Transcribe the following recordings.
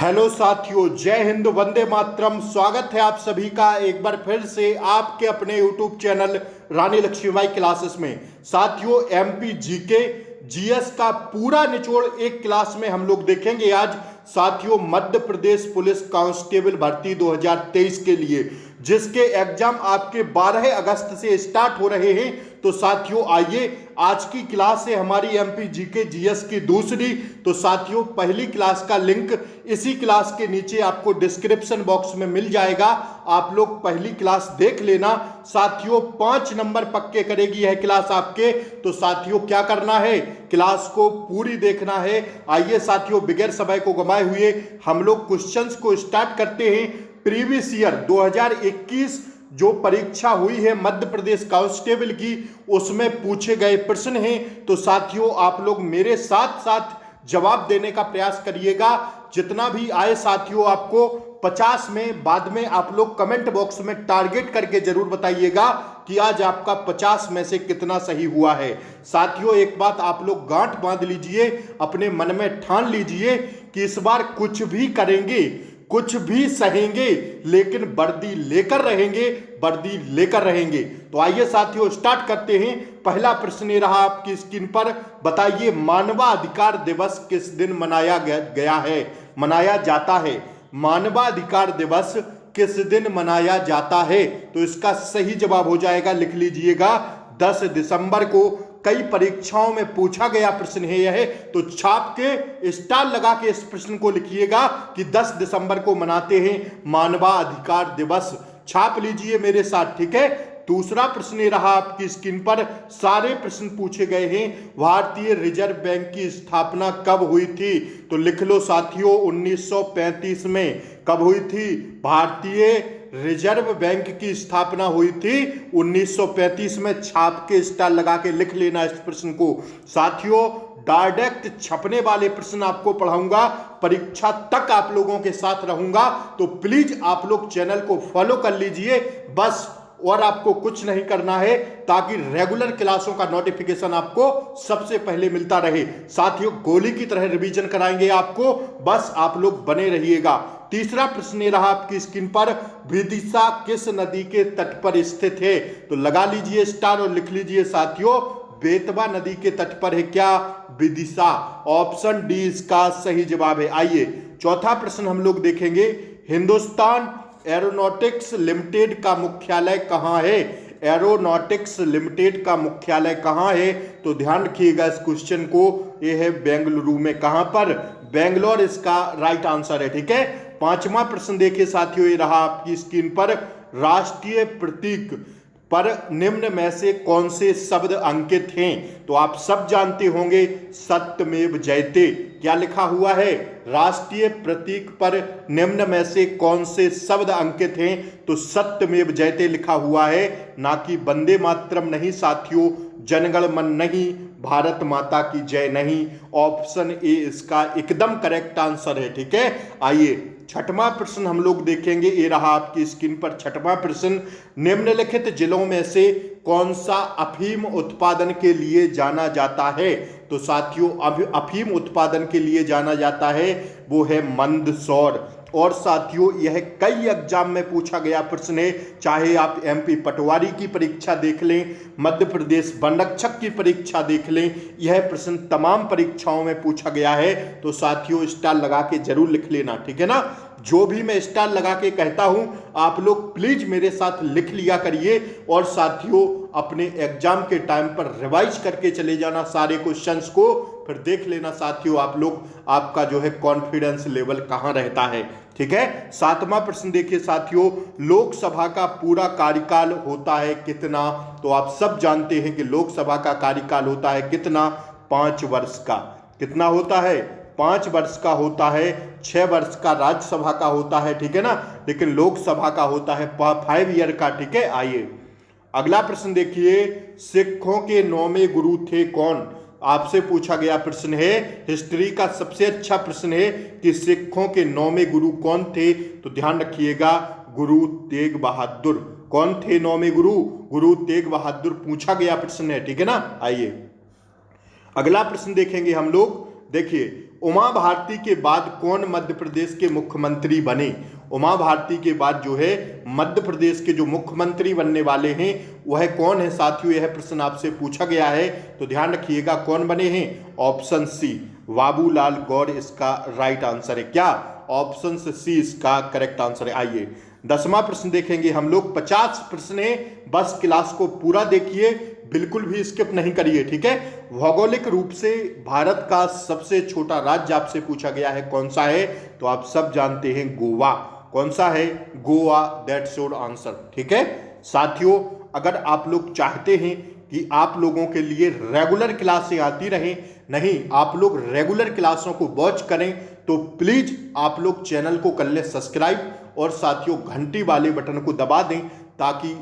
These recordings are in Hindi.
हेलो साथियों, जय हिंद, वंदे मातरम। स्वागत है आप सभी का एक बार फिर से आपके अपने यूट्यूब चैनल रानी लक्ष्मीबाई क्लासेस में। साथियों, एमपी जीके जीएस का पूरा निचोड़ एक क्लास में हम लोग देखेंगे आज। साथियों, मध्य प्रदेश पुलिस कांस्टेबल भर्ती 2023 के लिए जिसके एग्जाम आपके 12 अगस्त से स्टार्ट हो रहे हैं। तो साथियों आइए, आज की क्लास है हमारी एमपी जीके जीएस की दूसरी। तो साथियों, पहली क्लास का लिंक इसी क्लास के नीचे आपको डिस्क्रिप्शन बॉक्स में मिल जाएगा। आप लोग पहली क्लास देख लेना। साथियों, 5 नंबर पक्के करेगी यह क्लास आपके। तो साथियों, क्या करना है, क्लास को पूरी देखना है। आइए साथियों, बगैर समय को गंवाए हुए हम लोग क्वेश्चंस को स्टार्ट करते हैं। प्रीवियस ईयर 2021 जो परीक्षा हुई है मध्य प्रदेश कांस्टेबल की, उसमें पूछे गए प्रश्न हैं। तो साथियों, आप लोग मेरे साथ साथ जवाब देने का प्रयास करिएगा। जितना भी आए साथियों, आपको 50 में बाद में आप लोग कमेंट बॉक्स में टारगेट करके जरूर बताइएगा कि आज आपका 50 में से कितना सही हुआ है। साथियों, एक बात आप लोग गांठ बांध लीजिए, अपने मन में ठान लीजिए कि इस बार कुछ भी करेंगे, कुछ भी सहेंगे, लेकिन वर्दी लेकर रहेंगे, वर्दी लेकर रहेंगे। तो आइए साथियों, स्टार्ट करते हैं। पहला प्रश्न ये रहा आपकी स्क्रीन पर। बताइए, मानवाधिकार दिवस किस दिन मनाया गया है, मनाया जाता है? मानवाधिकार दिवस किस दिन मनाया जाता है? तो इसका सही जवाब हो जाएगा, लिख लीजिएगा, 10 दिसंबर को। कई परीक्षाओं में पूछा गया प्रश्न है यह, तो छाप के स्टार लगा के इस प्रश्न को लिखिएगा कि 10 दिसंबर को मनाते हैं मानवाधिकार दिवस। छाप लीजिए मेरे साथ, ठीक है। दूसरा प्रश्न ये रहा आपकी स्क्रीन पर। सारे प्रश्न पूछे गए हैं। भारतीय रिजर्व बैंक की स्थापना कब हुई थी? तो लिख लो साथियों, 1935 में। कब हुई थी? भारतीय रिजर्व बैंक की स्थापना हुई थी 1935 में। छाप के स्टार लगा के लिख लेना इस प्रश्न को। साथियों, डायरेक्ट छपने वाले प्रश्न आपको पढ़ाऊंगा, परीक्षा तक आप लोगों के साथ रहूंगा। तो प्लीज आप लोग चैनल को फॉलो कर लीजिए बस, और आपको कुछ नहीं करना है, ताकि रेगुलर क्लासों का नोटिफिकेशन आपको सबसे पहले मिलता रहे। साथियों, गोली की तरह रिवीजन कराएंगे आपको, बस आप लोग बने रहिएगा। तीसरा प्रश्न ये रहा आपकी स्क्रीन पर। विदिशा किस नदी के तट पर स्थित है? तो लगा लीजिए स्टार और लिख लीजिए साथियों, बेतवा नदी के तट पर है क्या? विदिशा। ऑप्शन डी इसका सही जवाब है। आइए, चौथा प्रश्न हम लोग देखेंगे। हिंदुस्तान एरोनॉटिक्स लिमिटेड का मुख्यालय कहां है? एरोनॉटिक्स लिमिटेड का मुख्यालय कहां है? तो ध्यान रखिएगा इस क्वेश्चन को, यह है बेंगलुरु में। कहां पर? बेंगलोर इसका राइट आंसर है, ठीक है। पांचवा प्रश्न देखिए साथियों, ये रहा आपकी स्क्रीन पर। राष्ट्रीय प्रतीक पर निम्न में से कौन से शब्द अंकित हैं? तो आप सब जानते होंगे, सत्यमेव जयते। क्या लिखा हुआ है? राष्ट्रीय प्रतीक पर निम्न में से कौन से शब्द अंकित हैं? तो सत्यमेव जयते लिखा हुआ है, ना कि वंदे मातरम नहीं साथियों, जनगण मन नहीं, भारत माता की जय नहीं। ऑप्शन ए इसका एकदम करेक्ट आंसर है, ठीक है। आइए, छठवां प्रश्न हम लोग देखेंगे। ये रहा आपकी स्क्रीन पर छठवां प्रश्न। निम्नलिखित जिलों में से कौन सा अफीम उत्पादन के लिए जाना जाता है? तो साथियों, अफीम उत्पादन के लिए जाना जाता है वो है मंदसौर। और साथियों, यह कई एग्जाम में पूछा गया प्रश्न है, चाहे आप एमपी पटवारी की परीक्षा देख लें, मध्य प्रदेश वन रक्षक की परीक्षा देख लें, यह प्रश्न तमाम परीक्षाओं में पूछा गया है। तो साथियों, स्टार लगा के जरूर लिख लेना, ठीक है ना। जो भी मैं स्टार लगा के कहता हूं, आप लोग प्लीज मेरे साथ लिख लिया करिए। और साथियों, अपने एग्जाम के टाइम पर रिवाइज करके चले जाना सारे क्वेश्चंस को, फिर देख लेना साथियों आप लोग, आपका जो है कॉन्फिडेंस लेवल कहां रहता है, ठीक है। सातवां प्रश्न देखिए साथियों, लोकसभा का पूरा कार्यकाल होता है कितना? तो आप सब जानते हैं कि लोकसभा का कार्यकाल होता है कितना? 5 वर्ष का। कितना होता है? 5 वर्ष का होता है। 6 वर्ष का राज्यसभा का होता है, ठीक है ना, लेकिन लोकसभा का होता है 5 ईयर का, ठीक है। आइए, अगला प्रश्न देखिए। सिखों के 9वें गुरु थे कौन? आपसे पूछा गया प्रश्न है, हिस्ट्री का सबसे अच्छा प्रश्न है कि सिखों के 9वें गुरु कौन थे? तो ध्यान रखिएगा, गुरु तेग बहादुर। कौन थे 9वें गुरु? गुरु तेग बहादुर पूछा गया प्रश्न है, ठीक है ना। आइए, अगला प्रश्न देखेंगे हम लोग। देखिए, उमा भारती के बाद कौन मध्य प्रदेश के मुख्यमंत्री बने? उमा भारती के बाद जो है मध्य प्रदेश के जो मुख्यमंत्री बनने वाले हैं वह कौन है साथियों? यह प्रश्न आपसे पूछा गया है, तो ध्यान रखिएगा कौन बने हैं? ऑप्शन सी बाबूलाल गौर इसका राइट आंसर है। क्या? ऑप्शन सी इसका करेक्ट आंसर है। आइए 10वां प्रश्न देखेंगे हम लोग। 50 प्रश्न है, बस क्लास को पूरा देखिए, बिल्कुल भी स्किप नहीं करिए, ठीक है। भौगोलिक रूप से भारत का सबसे छोटा राज्य आपसे पूछा गया है, कौन सा है? तो आप सब जानते हैं गोवा। कौन सा है? गोवा, दैट्स योर आंसर, ठीक है। साथियों अगर आप लोग चाहते हैं कि आप लोगों के लिए रेगुलर क्लासें आती रहें, नहीं आप लोग रेगुलर क्लासों को वॉच करें, तो प्लीज आप लोग चैनल को कर लें सब्सक्राइब और साथियों घंटी वाले बटन को दबा दें ताकि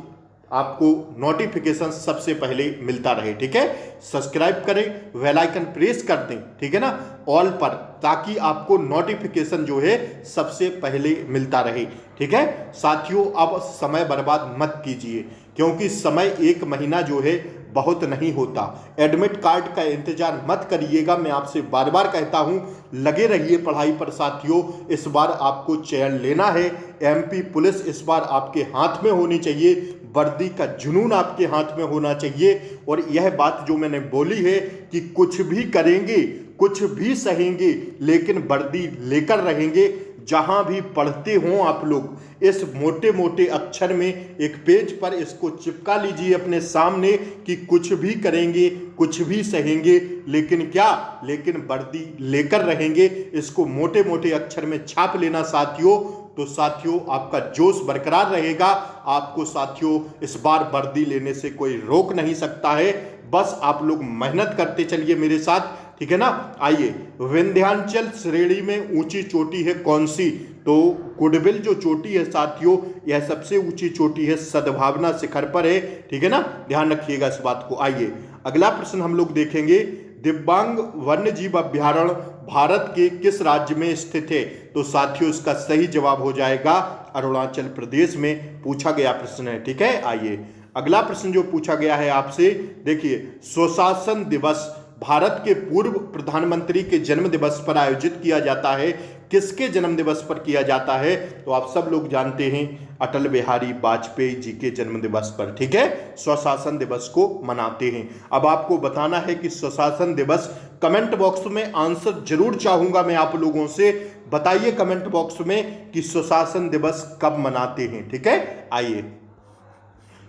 आपको नोटिफिकेशन सबसे पहले मिलता रहे, ठीक है। सब्सक्राइब करें, बेल आइकन प्रेस कर दें, ठीक है ना, ऑल पर, ताकि आपको नोटिफिकेशन जो है सबसे पहले मिलता रहे, ठीक है। साथियों अब समय बर्बाद मत कीजिए, क्योंकि समय 1 महीना जो है बहुत नहीं होता। एडमिट कार्ड का इंतजार मत करिएगा, मैं आपसे बार बार कहता हूं, लगे रहिए पढ़ाई पर साथियों। इस बार आपको चयन लेना है, एमपी पुलिस इस बार आपके हाथ में होनी चाहिए, वर्दी का जुनून आपके हाथ में होना चाहिए। और यह बात जो मैंने बोली है कि कुछ भी करेंगे, कुछ भी सहेंगे, लेकिन वर्दी लेकर रहेंगे। जहां भी पढ़ते हो आप लोग इस मोटे मोटे अक्षर में एक पेज पर इसको चिपका लीजिए अपने सामने कि कुछ भी करेंगे, कुछ भी सहेंगे, लेकिन क्या? लेकिन वर्दी लेकर रहेंगे। इसको मोटे मोटे अक्षर में छाप लेना साथियों, तो साथियों आपका जोश बरकरार रहेगा। आपको साथियों इस बार वर्दी लेने से कोई रोक नहीं सकता है, बस आप लोग मेहनत करते चलिए मेरे साथ, ठीक है ना। आइए, विंध्याचल श्रेणी में ऊंची चोटी है कौन सी? तो कुडबिल जो चोटी है साथियों, यह सबसे ऊंची चोटी है, सद्भावना शिखर पर है, ठीक है ना, ध्यान रखिएगा इस बात को। आइए अगला प्रश्न हम लोग देखेंगे। दिव्यांग वन्य जीव अभ्यारण्य भारत के किस राज्य में स्थित है? तो साथियों इसका सही जवाब हो जाएगा अरुणाचल प्रदेश में, पूछा गया प्रश्न है, ठीक है। आइए अगला प्रश्न जो पूछा गया है आपसे, देखिए, स्वशासन दिवस भारत के पूर्व प्रधानमंत्री के जन्म दिवस पर आयोजित किया जाता है, किसके जन्म दिवस पर किया जाता है? तो आप सब लोग जानते हैं अटल बिहारी वाजपेयी जी के जन्म दिवस पर, ठीक है, स्वशासन दिवस को मनाते हैं। अब आपको बताना है कि स्वशासन दिवस, कमेंट बॉक्स में आंसर जरूर चाहूंगा मैं आप लोगों से, बताइए कमेंट बॉक्स में कि स्वशासन दिवस कब मनाते हैं, ठीक है। आइए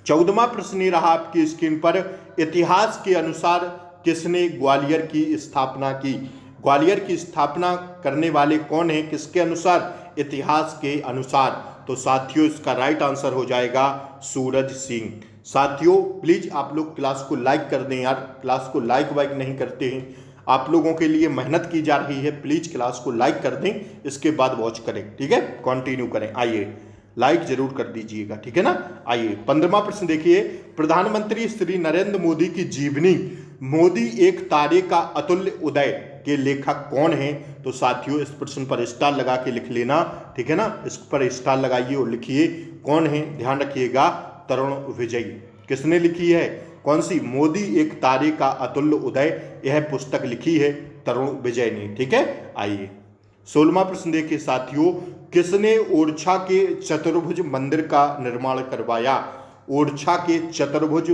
14वां प्रश्न ये रहा आपकी स्क्रीन पर। इतिहास के अनुसार किसने ग्वालियर की स्थापना की? ग्वालियर की स्थापना करने वाले कौन है किसके अनुसार? इतिहास के अनुसार। तो साथियों इसका राइट आंसर हो जाएगा सूरज सिंह। साथियों प्लीज आप लोग क्लास को लाइक कर दें यार, क्लास को लाइक वाइक नहीं करते हैं, आप लोगों के लिए मेहनत की जा रही है, प्लीज क्लास को लाइक कर दें, इसके बाद वॉच करें, ठीक है, कंटिन्यू करें। आइए लाइक जरूर कर दीजिएगा, ठीक है ना। आइए 15वां प्रश्न देखिए। प्रधानमंत्री श्री नरेंद्र मोदी की जीवनी मोदी एक तारे का अतुल्य उदय के लेखक कौन है? तो साथियों इस प्रश्न पर स्टार लगा के लिख लेना, ठीक है ना, इस पर स्टार लगाइए और लिखिए कौन है, ध्यान रखिएगा, तरुण विजय। किसने लिखी है? कौन सी? मोदी एक तारे का अतुल्य उदय, यह पुस्तक लिखी है तरुण विजय ने, ठीक है। आइए 16वां प्रश्न देखिए साथियों। किसने ओरछा के चतुर्भुज मंदिर का निर्माण करवाया? ओरछा के चतुर्भुज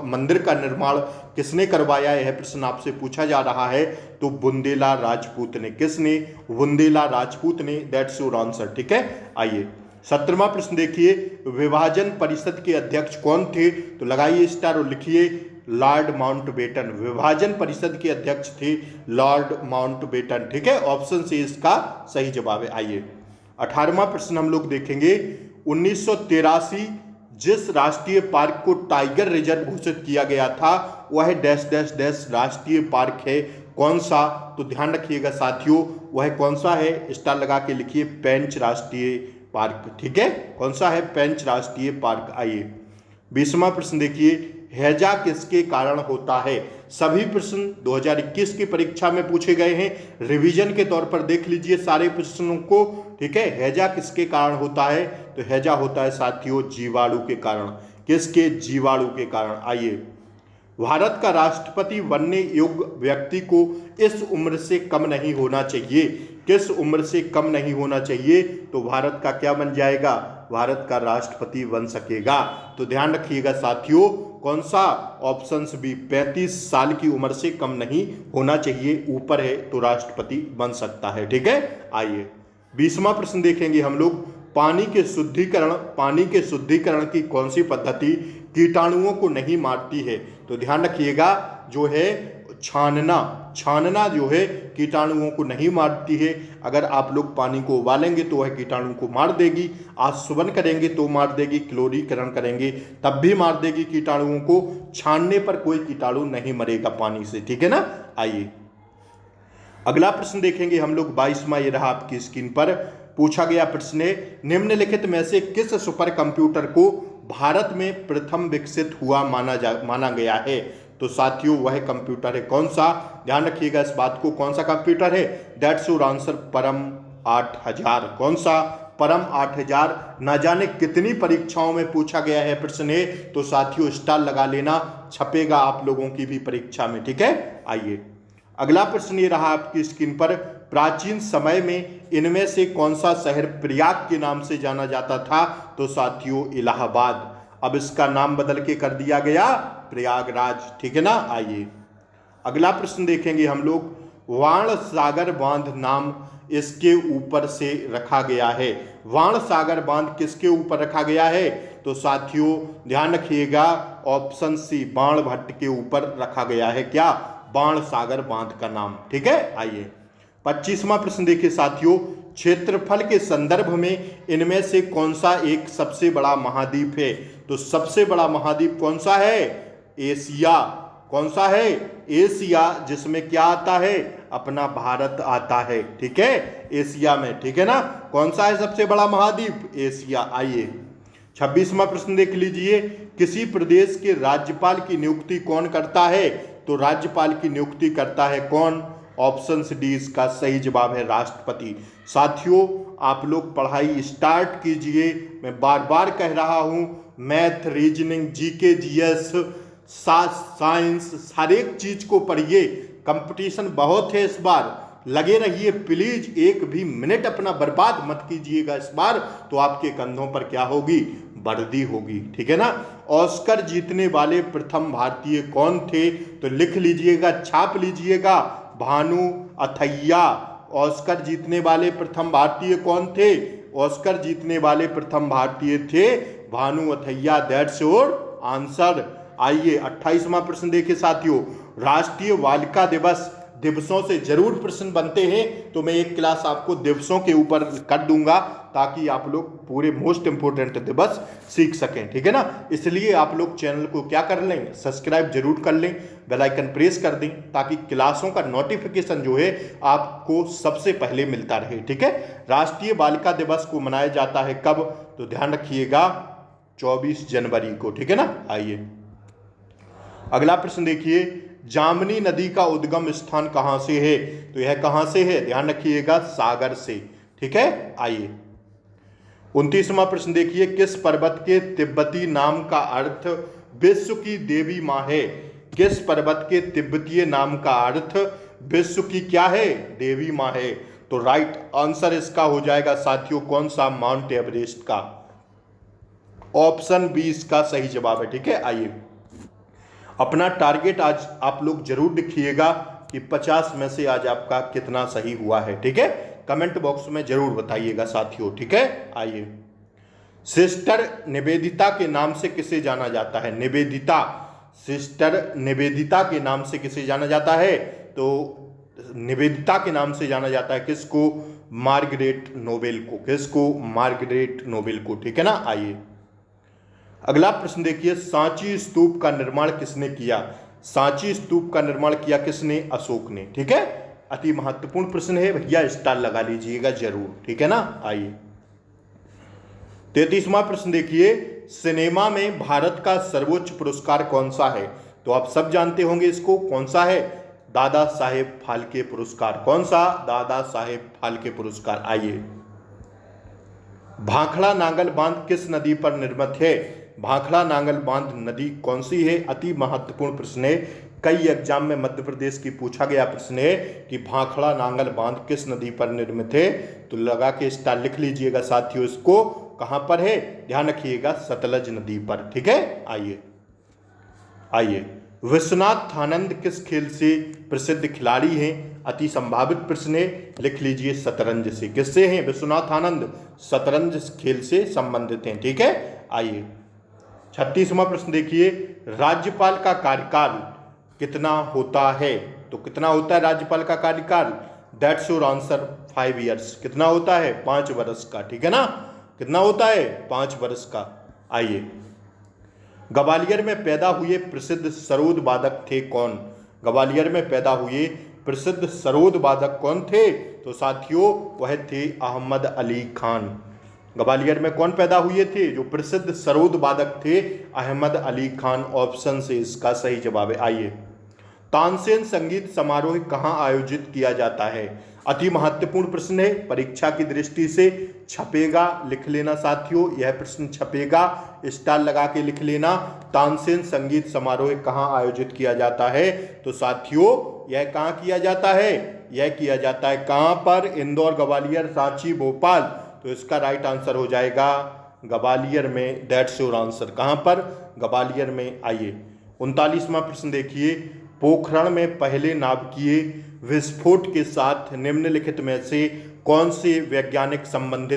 मंदिर का निर्माण किसने करवाया? यह प्रश्न आपसे पूछा जा रहा है, तो बुंदेला राजपूत ने। किसने? बुंदेला राजपूत ने, दैट्स योर आंसर, ठीक है। आइए 17वां प्रश्न देखिए। विभाजन परिषद के अध्यक्ष कौन थे? तो लगाइए स्टार और लिखिए लॉर्ड माउंटबेटन। विभाजन परिषद के अध्यक्ष थे लॉर्ड माउंटबेटन, ठीक है, ऑप्शन सी इसका सही जवाब है। आइए 18वां प्रश्न हम लोग देखेंगे। 1983 जिस राष्ट्रीय पार्क को टाइगर रिजर्व घोषित किया गया था वह डैश डैश डैश राष्ट्रीय पार्क है, कौन सा? तो ध्यान रखिएगा साथियों, वह कौन सा है? स्टार लगा के लिखिए पेंच राष्ट्रीय पार्क, ठीक है, कौन सा है? पेंच राष्ट्रीय पार्क। आइए 20वां प्रश्न देखिए। हैजा किसके कारण होता है? सभी प्रश्न 2021 की परीक्षा में पूछे गए हैं, रिवीजन के तौर पर देख लीजिए सारे प्रश्नों को, ठीक है। हैजा किसके कारण होता है? तो हैजा होता है साथियों जीवाणु के कारण। किसके? जीवाणु के कारण। आइए भारत का राष्ट्रपति बनने योग्य व्यक्ति को इस उम्र से कम नहीं होना चाहिए। किस उम्र से कम नहीं होना चाहिए? तो भारत का क्या बन जाएगा? भारत का राष्ट्रपति बन सकेगा। तो ध्यान रखिएगा साथियों, कौन सा? ऑप्शन बी, 35 साल की उम्र से कम नहीं होना चाहिए, ऊपर है तो राष्ट्रपति बन सकता है। ठीक है, आइए 20वां प्रश्न देखेंगे हम लोग। पानी के शुद्धिकरण की कौन सी पद्धति कीटाणुओं को नहीं मारती है? तो ध्यान रखिएगा, जो है छानना जो है कीटाणुओं को नहीं मारती है। अगर आप लोग पानी को उबालेंगे तो वह कीटाणु को मार देगी, आशुवन करेंगे तो मार देगी, क्लोरीकरण करेंगे तब भी मार देगी कीटाणुओं को। छानने पर कोई कीटाणु नहीं मरेगा पानी से। ठीक है ना, आइए अगला प्रश्न देखेंगे हम लोग। 22वां ये रहा आपकी स्क्रीन पर। पूछा गया प्रश्न है, निम्नलिखित में से किस सुपर कंप्यूटर को भारत में प्रथम विकसित हुआ माना गया है? तो साथियों वह कंप्यूटर है कौन सा? ध्यान रखिएगा इस बात को, कौन सा कंप्यूटर है? दैट्स योर आंसर, परम 8000। कौन सा? परम 8000। ना जाने कितनी परीक्षाओं में पूछा गया है प्रश्न है, तो साथियों स्टार लगा लेना, छपेगा आप लोगों की भी परीक्षा में। ठीक है, आइए अगला प्रश्न ये रहा आपकी स्क्रीन पर। प्राचीन समय में इनमें से कौन सा शहर प्रयाग के नाम से जाना जाता था? तो साथियों इलाहाबाद। अब इसका नाम बदल के कर दिया गया प्रयागराज। ठीक है ना, आइए अगला प्रश्न देखेंगे हम लोग। वाण सागर बांध नाम इसके ऊपर से रखा गया है। वाण सागर बांध किसके ऊपर रखा गया है? तो साथियों ध्यान रखिएगा, ऑप्शन सी, बाणभट्ट के ऊपर रखा गया है। क्या? बाण सागर बांध का नाम। ठीक है, आइए 25वां प्रश्न देखिए साथियों। क्षेत्रफल के संदर्भ में इनमें से कौन सा एक सबसे बड़ा महाद्वीप है? तो सबसे बड़ा महाद्वीप कौन सा है? एशिया। कौन सा है? एशिया, जिसमें क्या आता है? अपना भारत आता है। ठीक है, एशिया में। ठीक है ना, कौन सा है सबसे बड़ा महाद्वीप? एशिया। आइए 26वां प्रश्न देख लीजिए। किसी प्रदेश के राज्यपाल की नियुक्ति कौन करता है? तो राज्यपाल की नियुक्ति करता है कौन? ऑप्शन डी इसका सही जवाब है, राष्ट्रपति। साथियों आप लोग पढ़ाई स्टार्ट कीजिए, मैं बार बार कह रहा हूं, math, reasoning, GK, GS, science, हर एक चीज को पढ़िए। कंपटीशन बहुत है इस बार, लगे रहिए प्लीज, एक भी मिनट अपना बर्बाद मत कीजिएगा इस बार, तो आपके कंधों पर क्या होगी? वर्दी होगी। ठीक है ना। ऑस्कर जीतने वाले प्रथम भारतीय कौन थे? तो लिख लीजिएगा, छाप लीजिएगा, भानु अथैया। ऑस्कर जीतने वाले प्रथम भारतीय कौन थे? ऑस्कर जीतने वाले प्रथम भारतीय थे Bhanu Athaiya. That's your answer. आइए 28वां प्रश्न देखिए साथियों। राष्ट्रीय बालिका दिवसों से जरूर प्रश्न बनते हैं, तो मैं एक क्लास आपको दिवसों के ऊपर कर दूंगा ताकि आप लोग पूरे मोस्ट इंपोर्टेंट दिवस सीख सकें। ठीक है ना, इसलिए आप लोग चैनल को क्या कर लें? सब्सक्राइब जरूर कर लें, बेल आइकन प्रेस कर दें, ताकि क्लासों का नोटिफिकेशन जो है आपको सबसे पहले मिलता रहे। ठीक है। राष्ट्रीय बालिका दिवस को मनाया जाता है कब? तो ध्यान रखिएगा 24 जनवरी को। ठीक है ना। आइए अगला प्रश्न देखिए। जामनी नदी का उद्गम स्थान कहां से है? तो यह कहां से है? ध्यान रखिएगा, सागर से। ठीक है। आइए 29वां प्रश्न देखिए। किस पर्वत के तिब्बती नाम का अर्थ विश्व की देवी मां है? किस पर्वत के तिब्बतीय नाम का अर्थ विश्व की क्या है? देवी मां है। तो राइट आंसर इसका हो जाएगा साथियों कौन सा? माउंट एवरेस्ट का। ऑप्शन बी इसका सही जवाब है। ठीक है। आइए अपना टारगेट आज आप लोग जरूर लिखिएगा कि 50 में से आज आपका कितना सही हुआ है। ठीक है, कमेंट बॉक्स में जरूर बताइएगा साथियों। ठीक है। आइए सिस्टर निवेदिता के नाम से किसे जाना जाता है? निवेदिता, सिस्टर निवेदिता के नाम से किसे जाना जाता है? तो निवेदिता के नाम से जाना जाता है किसको? मार्गरेट नोबेल को। किसको? मार्गरेट नोबेल को। ठीक है ना। आइए अगला प्रश्न देखिए। सांची स्तूप का निर्माण किसने किया? सांची स्तूप का निर्माण किया किसने? अशोक ने। ठीक है, अति महत्वपूर्ण प्रश्न है भैया, स्टार लगा लीजिएगा जरूर। ठीक है ना। आइए 33वां प्रश्न देखिए। सिनेमा में भारत का सर्वोच्च पुरस्कार कौन सा है? तो आप सब जानते होंगे इसको, कौन सा है? दादा साहेब फाल्के पुरस्कार। कौन सा? दादा साहेब फाल्के पुरस्कार। आइए भाखड़ा नांगल बांध किस नदी पर निर्मित है? भाखड़ा नांगल बांध नदी कौन सी है? अति महत्वपूर्ण प्रश्न है, कई एग्जाम में मध्य प्रदेश की पूछा गया प्रश्न है कि भाखड़ा नांगल बांध किस नदी पर निर्मित है? तो लगा के स्टार लिख लीजिएगा साथियों, इसको कहां पर है? ध्यान रखिएगा, सतलज नदी पर। ठीक है, आइए विश्वनाथ आनंद किस खेल से प्रसिद्ध खिलाड़ी हैं? अति संभावित प्रश्न है, लिख लीजिए शतरंज से। किससे हैं विश्वनाथ आनंद? शतरंज खेल से संबंधित हैं। ठीक है, आइए 36वां प्रश्न देखिए, राज्यपाल का कार्यकाल कितना होता है? तो कितना होता है राज्यपाल का कार्यकाल? That's your answer, 5 years. कितना होता है? 5 वर्ष का। ठीक है ना, कितना होता है? 5 वर्ष का। आइए, ग्वालियर में पैदा हुए प्रसिद्ध सरोद वादक थे कौन? ग्वालियर में पैदा हुए प्रसिद्ध सरोद वादक कौन थे? तो साथियों वह थे अहमद अली खान। ग्वालियर में कौन पैदा हुए थे? जो प्रसिद्ध सरोद वादक थे, अहमद अली खान। ऑप्शन से इसका सही जवाब है। आइए, तानसेन संगीत समारोह कहाँ आयोजित किया जाता है? अति महत्वपूर्ण प्रश्न है, परीक्षा की दृष्टि से छपेगा, लिख लेना साथियों, यह प्रश्न छपेगा, स्टार लगा के लिख लेना। तानसेन संगीत समारोह कहाँ आयोजित किया जाता है? तो साथियों यह कहाँ किया जाता है? यह किया जाता है कहाँ पर? इंदौर, ग्वालियर, रांची, भोपाल। तो इसका राइट आंसर हो जाएगा ग्वालियर में। That's your answer. कहाँ पर? ग्वालियर में। आइए 39वां प्रश्न देखिए, पोखरण में पहले नाभिकीय विस्फोट के साथ निम्नलिखित में से कौन से वैज्ञानिक संबंध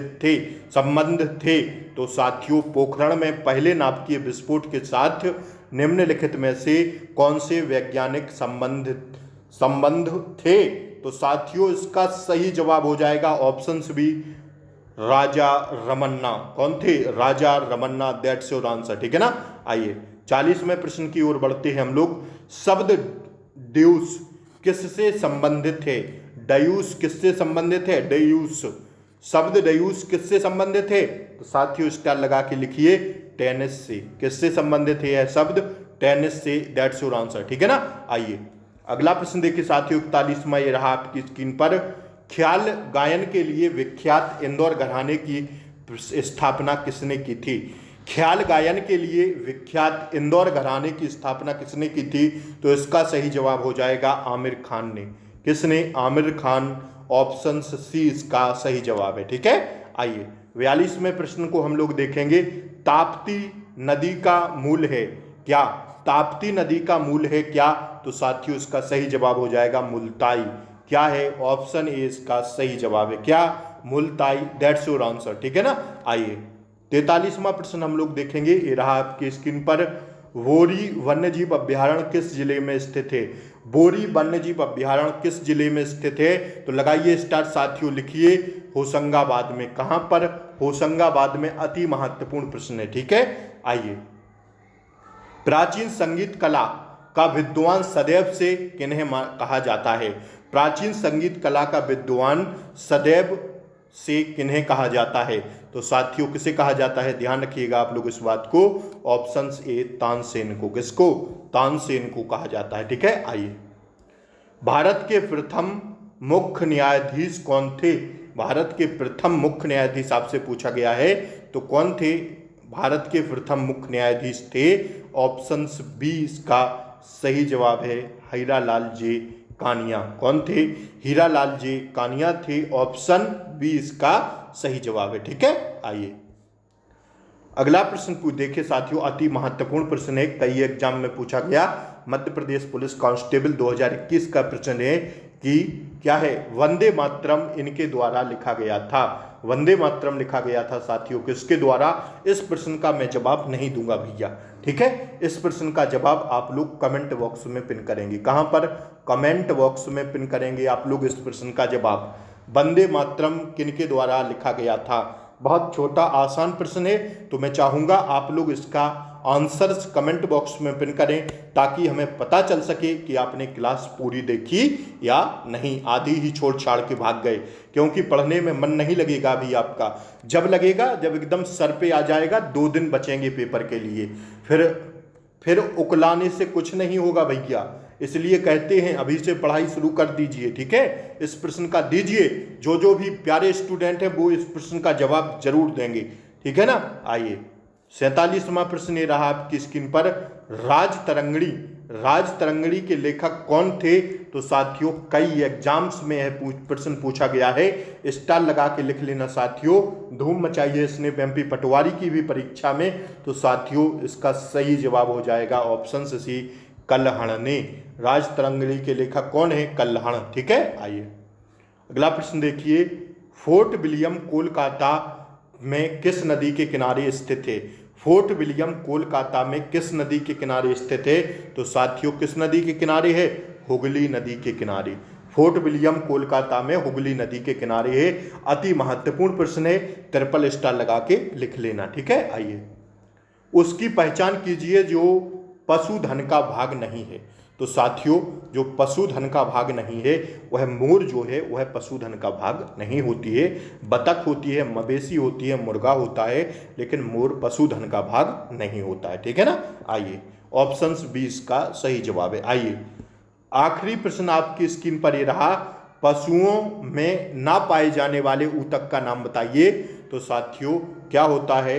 थे? तो साथियों पोखरण में पहले नाभिकीय विस्फोट के साथ निम्नलिखित में से कौन से वैज्ञानिक संबंध थे? तो साथियों इसका सही जवाब हो जाएगा ऑप्शन बी, राजा रमन्ना। कौन थे? Raja Ramanna. That's your answer. ठीक है ना, आइए 40वें प्रश्न की ओर बढ़ते हैं हम लोग। शब्द ड्यूस किससे संबंधित है? डयूस किससे संबंधित है? डयूस, शब्द डयूस किससे संबंधित है? तो साथियों स्टार लगा के लिखिए, टेनिस से। किससे संबंधित है यह शब्द? टेनिस से। That's your answer. ठीक है ना, आइए अगला प्रश्न देखिए साथियों, 41वां ये रहा आपकी स्क्रीन पर। ख्याल गायन के लिए विख्यात इंदौर घराने की स्थापना किसने की थी? ख्याल गायन के लिए विख्यात इंदौर घराने की स्थापना किसने की थी? तो इसका सही जवाब हो जाएगा आमिर खान ने। किसने? आमिर खान। ऑप्शन सी इसका सही जवाब है। ठीक है, आइए 42वें प्रश्न को हम लोग देखेंगे। ताप्ती नदी का मूल है क्या? ताप्ती नदी का मूल है क्या? तो साथियों इसका सही जवाब हो जाएगा मुल्ताई। क्या है? ऑप्शन ए इसका सही जवाब है। क्या? मुल्ताई। That's your answer. ठीक है ना, आइए 43वां प्रश्न हम लोग देखेंगे, ये रहा आपकी स्क्रीन पर। बोरी वन्यजीव अभ्यारण्य किस जिले में स्थित है? बोरी वन्यजीव अभ्यारण्य किस जिले में स्थित है? तो लगाइए स्टार साथियों, लिखिए होशंगाबाद में। कहां पर? होशंगाबाद में। अति महत्वपूर्ण प्रश्न है। ठीक है, आइए प्राचीन संगीत कला का विद्वान सदैव से किन्हें कहा जाता है? प्राचीन संगीत कला का विद्वान सदैव से किन्हें कहा जाता है? तो साथियों किसे कहा जाता है? ध्यान रखिएगा आप लोग इस बात को। ऑप्शन ए, तानसेन को। किसको? तानसेन को कहा जाता है। ठीक है, आइए भारत के प्रथम मुख्य न्यायाधीश कौन थे? भारत के प्रथम मुख्य न्यायाधीश आपसे पूछा गया है, तो कौन थे? भारत के प्रथम मुख्य न्यायाधीश थे, ऑप्शन बी इसका सही जवाब है, हीरालाल जे कानिया। कौन थे? हीरालाल जे कानिया थे। ऑप्शन बी इसका सही जवाब है। ठीक है, आइए अगला प्रश्न को देखिए साथियों, अति महत्वपूर्ण प्रश्न है, कई एग्जाम में पूछा गया। मध्य प्रदेश पुलिस कांस्टेबल 2021 का प्रश्न है कि क्या है? वंदे मातरम इनके द्वारा लिखा गया था। वंदे मातरम लिखा गया था साथियों किसके द्वारा? इस प्रश्न का मैं जवाब नहीं दूंगा भैया। ठीक है, इस प्रश्न का जवाब आप लोग कमेंट बॉक्स में पिन करेंगे। कहां पर? कमेंट बॉक्स में पिन करेंगे आप लोग इस प्रश्न का जवाब। वंदे मातरम किनके द्वारा लिखा गया था? बहुत छोटा आसान प्रश्न है, तो मैं चाहूंगा आप लोग इसका आंसर्स कमेंट बॉक्स में पिन करें ताकि हमें पता चल सके कि आपने क्लास पूरी देखी या नहीं। आधी ही छोड़ छाड़ के भाग गए, क्योंकि पढ़ने में मन नहीं लगेगा अभी आपका। जब लगेगा, जब एकदम सर पे आ जाएगा, 2 दिन बचेंगे पेपर के लिए, फिर उकलाने से कुछ नहीं होगा भैया। इसलिए कहते हैं अभी से पढ़ाई शुरू कर दीजिए। ठीक है, इस प्रश्न का दीजिए, जो भी प्यारे स्टूडेंट हैं वो इस प्रश्न का जवाब जरूर देंगे। ठीक है ना, आइए 47वां प्रश्न ये रहा आपकी स्क्रीन पर, राज तरंगिणी के लेखक कौन थे? तो साथियों कई एग्जाम्स में यह प्रश्न पूछा गया है, स्टार लगा के लिख लेना साथियों, धूम मचाई है इसने एमपी पटवारी की भी परीक्षा में। तो साथियों इसका सही जवाब हो जाएगा ऑप्शन सी, कल्हण ने। राज तरंगिणी के लेखक कौन है? कल्हण। ठीक है, आइए अगला प्रश्न देखिए, फोर्ट विलियम कोलकाता में किस नदी के किनारे स्थित है? फोर्ट विलियम कोलकाता में किस नदी के किनारे स्थित है? तो साथियों किस नदी के किनारे है? हुगली नदी के किनारे। फोर्ट विलियम कोलकाता में हुगली नदी के किनारे है। अति महत्वपूर्ण प्रश्न है, ट्रिपल स्टार लगा के लिख लेना। ठीक है, आइए उसकी पहचान कीजिए जो पशुधन का भाग नहीं है। तो साथियों जो पशुधन का भाग नहीं है वह मोर जो है वह पशुधन का भाग नहीं होती है। बतख होती है, मवेशी होती है, मुर्गा होता है, लेकिन मोर पशुधन का भाग नहीं होता है। ठीक है ना, आइए ऑप्शन 20 का सही जवाब है। आइए आखिरी प्रश्न आपकी स्क्रीन पर ये रहा, पशुओं में ना पाए जाने वाले ऊतक का नाम बताइए। तो साथियों क्या होता है?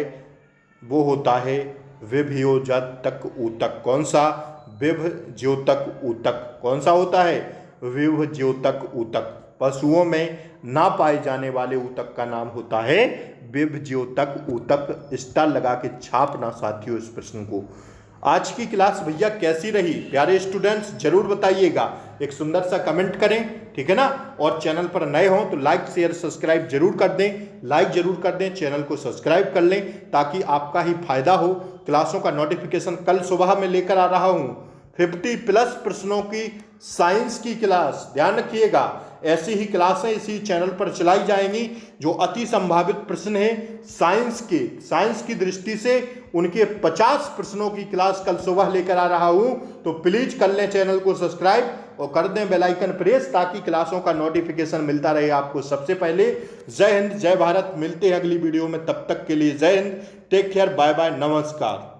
वो होता है विभज्योतक ऊतक। कौन सा? विभज्योतक ऊतक। कौन सा होता है? विभज्योतक ऊतक। पशुओं में ना पाए जाने वाले ऊतक का नाम होता है विभज्योतक ऊतक। स्टार लगा के छापना साथियों इस प्रश्न को। आज की क्लास भैया कैसी रही प्यारे स्टूडेंट्स जरूर बताइएगा, एक सुंदर सा कमेंट करें। ठीक है ना, और चैनल पर नए हों तो लाइक शेयर सब्सक्राइब जरूर कर दें, लाइक जरूर कर दें, चैनल को सब्सक्राइब कर लें ताकि आपका ही फायदा हो। क्लासों का नोटिफिकेशन कल सुबह में लेकर आ रहा हूं, 50+ प्रश्नों की साइंस की क्लास। ध्यान रखिएगा ऐसी ही क्लासें इसी चैनल पर चलाई जाएंगी जो अति संभावित प्रश्न है साइंस की दृष्टि से उनके 50 प्रश्नों की क्लास कल सुबह लेकर आ रहा हूं। तो प्लीज कर लें चैनल को सब्सक्राइब और कर दें बेल आइकन प्रेस ताकि क्लासों का नोटिफिकेशन मिलता रहे आपको सबसे पहले। जय हिंद, जय भारत। मिलते हैं अगली वीडियो में, तब तक के लिए जय हिंद, टेक केयर, बाय बाय, नमस्कार।